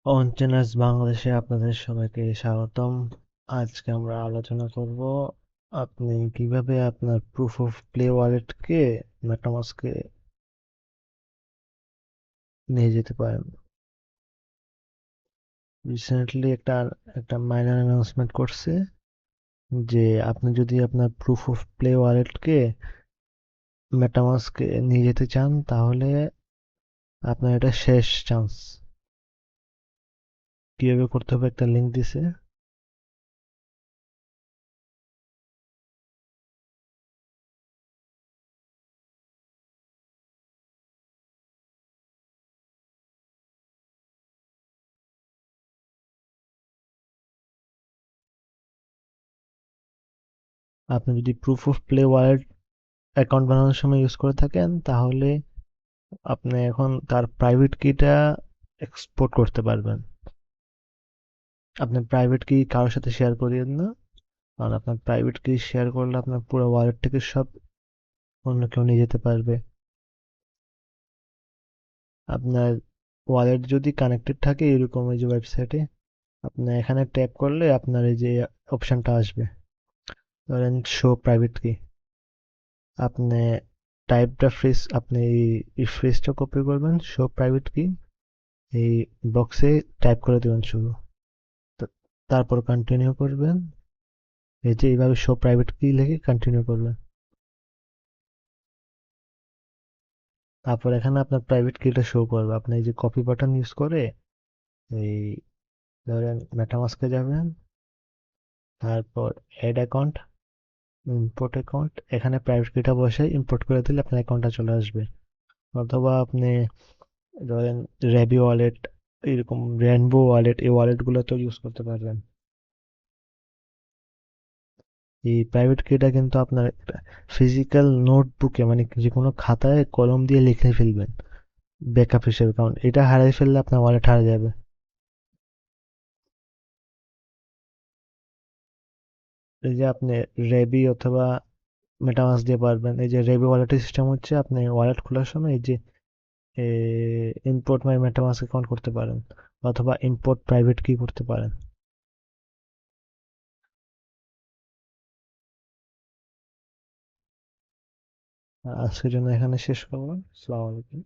অনচেনার্স বাংলাদেশে আপনাদের সবাইকে স্বাগতম। আজকে আমরা আলোচনা করব আপনি কিভাবে আপনার প্রুফ অফ প্লে ওয়ালেটকে মেটামাস্কে নিয়ে যেতে পারেন। রিসেন্টলি একটা একটা মাইনর অ্যানাউন্সমেন্ট করছে যে আপনি যদি আপনার প্রুফ অফ প্লে ওয়ালেটকে মেটামাস্কে নিয়ে যেতে চান তাহলে আপনার এটা শেষ চান্স। কিভাবে করতে হবে একটা লিংক দিছে। আপনি যদি proof of play wallet account বানানোর সময় ইউজ করে থাকেন তাহলে আপনি এখন তার প্রাইভেট কিটা এক্সপোর্ট করতে পারবেন। আপনি প্রাইভেট কি কারোর সাথে শেয়ার করিয়েন না, কারণ আপনার প্রাইভেট কি শেয়ার করলে আপনার পুরো ওয়ালেট থেকে সব অন্য কেউ নিয়ে যেতে পারবে। আপনার ওয়ালেট যদি কানেক্টেড থাকে এরকম এই যে ওয়েবসাইটে, আপনি এখানে ট্যাপ করলে আপনার এই যে অপশনটা আসবে, ধরেন শো প্রাইভেট কি। আপনি টাইপটা ফ্রিজ, আপনি এই ফ্রিজটা কপি করবেন, শো প্রাইভেট কি এই বক্সে টাইপ করে দেবেন শুধু। তারপর কন্টিনিউ করবেন, এই যে এইভাবে শো প্রাইভেট কি লিখে কন্টিনিউ করবেন। তারপর এখানে আপনার প্রাইভেট কিটা শো করবে। আপনি এই যে কপি বাটন ইউজ করে এই ধরেন মেটামাস্কে যাবেন, তারপর অ্যাড অ্যাকাউন্ট, ইম্পোর্ট অ্যাকাউন্ট, এখানে প্রাইভেট কিটা বসে ইম্পোর্ট করে দিলে আপনার অ্যাকাউন্টটা চলে আসবে। অথবা আপনি ধরেন র্যাবি ওয়ালেট, এরকম রেনবো ওয়ালেট, এই ওয়ালেটগুলো তো ইউজ করতে পারবেন। এই প্রাইভেট কিটা কিন্তু আপনার ফিজিক্যাল নোটবুকে মানে যে কোনো খাতায় কলম দিয়ে লিখে ফেলবেন ব্যাকআপ হিসেবে, কারণ এটা হারিয়ে ফেললে আপনার ওয়ালেট হারিয়ে যাবে। এই যে আপনি রেবি অথবা মেটামাস্ক দিয়ে পারবেন। এই যে রেবি ওয়ালেটের সিস্টেম হচ্ছে আপনি ওয়ালেট খোলার সময় এই যে ইম্পোর্ট মাই মেটামাস্ক অ্যাকাউন্ট করতে পারেন, অথবা ইম্পোর্ট প্রাইভেট কি করতে পারেন। আজকের জন্য এখানে শেষ করলাম। আসসালামু আলাইকুম।